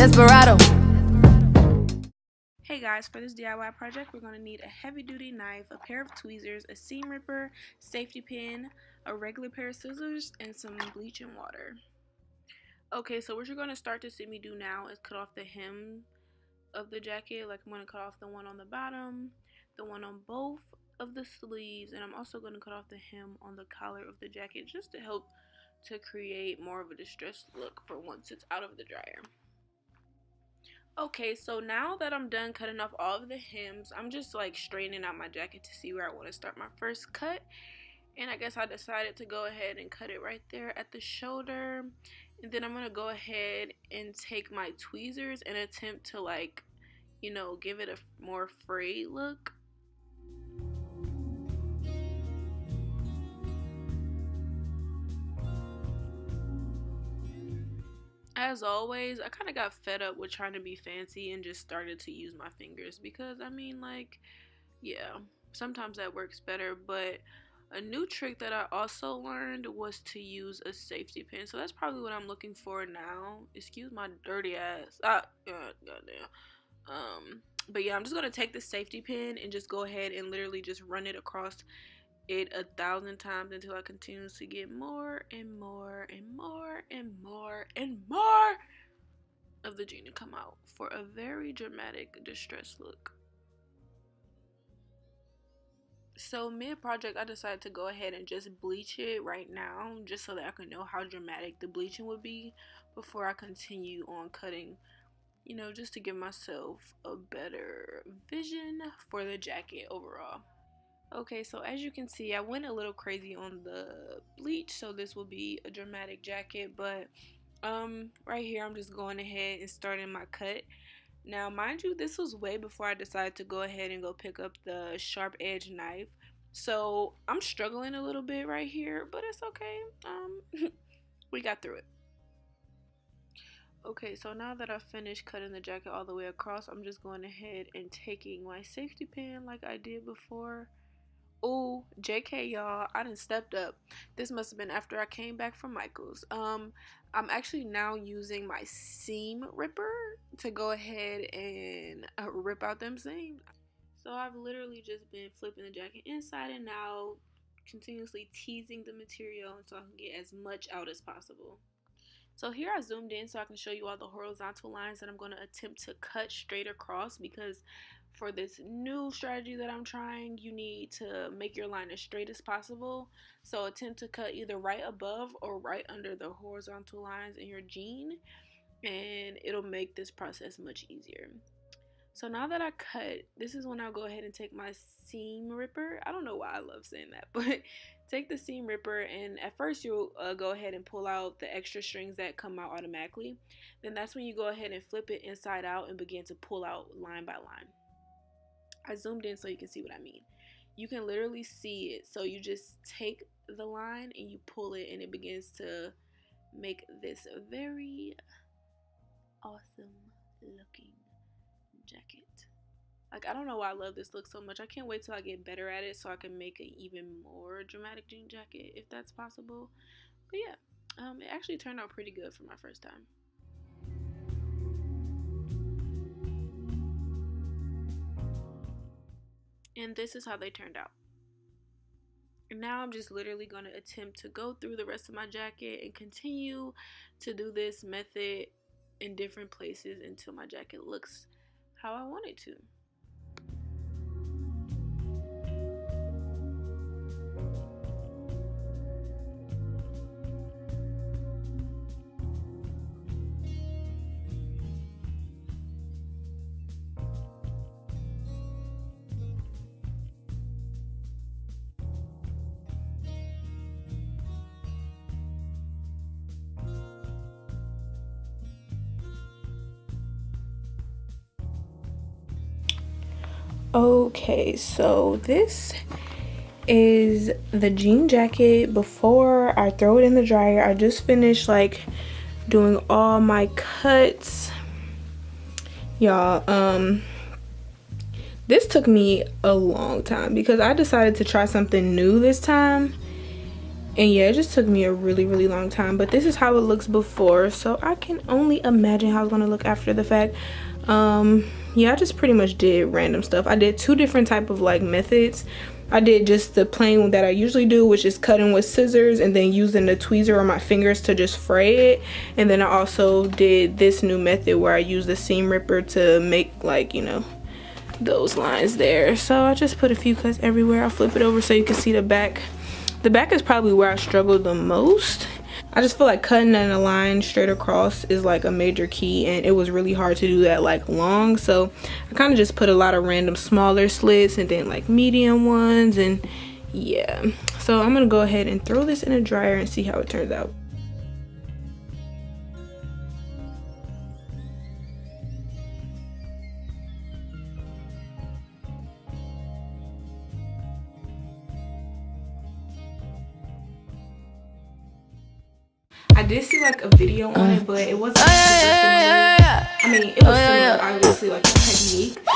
desperado. Hey guys, for this DIY project, we're going to need a heavy-duty knife, a pair of tweezers, a seam ripper, safety pin, a regular pair of scissors, and some bleaching water. Okay, so what you're going to start to see me do now is cut off the hem of the jacket. Like, I'm going to cut off the one on the bottom, the one on both of the sleeves, and I'm also going to cut off the hem on the collar of the jacket just to help to create more of a distressed look for once it's out of the dryer. Okay, so now that I'm done cutting off all of the hems, I'm just like straightening out my jacket to see where I want to start my first cut. And I guess I decided to go ahead and cut it right there at the shoulder. And then I'm going to go ahead and take my tweezers and attempt to, like, you know, give it a more frayed look. As always, I kind of got fed up with trying to be fancy and just started to use my fingers because, I mean, like, yeah, sometimes that works better. But a new trick that I also learned was to use a safety pin. So that's probably what I'm looking for now. Excuse my dirty ass. Goddamn. But yeah, I'm just going to take the safety pin and just go ahead and literally just run it across it 1,000 times until I continue to get more and more and more and more and more of the jean to come out for a very dramatic distressed look. So mid-project, I decided to go ahead and just bleach it right now just so that I can know how dramatic the bleaching would be before I continue on cutting, you know, just to give myself a better vision for the jacket overall. Okay, so as you can see, I went a little crazy on the bleach, so this will be a dramatic jacket, but right here I'm just going ahead and starting my cut. Now, mind you, this was way before I decided to go ahead and go pick up the sharp edge knife, so I'm struggling a little bit right here, but it's okay. We got through it. Okay, so now that I've finished cutting the jacket all the way across, I'm just going ahead and taking my safety pin like I did before. Oh, JK, y'all, I done stepped up. This must have been after I came back from Michael's. I'm actually now using my seam ripper to go ahead and rip out them seams. So I've literally just been flipping the jacket inside and out, continuously teasing the material so I can get as much out as possible. So here I zoomed in so I can show you all the horizontal lines that I'm going to attempt to cut straight across, because for this new strategy that I'm trying, you need to make your line as straight as possible. So attempt to cut either right above or right under the horizontal lines in your jean, and it'll make this process much easier. So now that I cut, this is when I'll go ahead and take my seam ripper. I don't know why I love saying that, but take the seam ripper, and at first you'll go ahead and pull out the extra strings that come out automatically. Then that's when you go ahead and flip it inside out and begin to pull out line by line. I zoomed in so you can see what I mean. You can literally see it. So you just take the line and you pull it, and it begins to make this very awesome looking jacket. Like, I don't know why I love this look so much. I can't wait till I get better at it so I can make an even more dramatic jean jacket if that's possible. But yeah, it actually turned out pretty good for my first time. And this is how they turned out. And now I'm just literally going to attempt to go through the rest of my jacket and continue to do this method in different places until my jacket looks how I want it to. Okay, so this is the jean jacket before I throw it in the dryer. I just finished like doing all my cuts, y'all. This took me a long time because I decided to try something new this time, And yeah, it just took me a really long time, but this is how it looks before, so I can only imagine how it's gonna look after the fact. Yeah, I just pretty much did random stuff. I did 2 different type of like methods. I did just the plain that I usually do, which is cutting with scissors and then using the tweezer on my fingers to just fray it. And then I also did this new method where I use the seam ripper to make, like, you know, those lines there. So I just put a few cuts everywhere. I'll flip it over so you can see the back. The back is probably where I struggled the most. I just feel like cutting in a line straight across is like a major key, and it was really hard to do that like long. So I kind of just put a lot of random smaller slits and then like medium ones, and yeah. So I'm gonna go ahead and throw this in a dryer and see how it turns out. I did see like a video on it, but it wasn't super similar. I mean, it was similar, obviously, like a technique.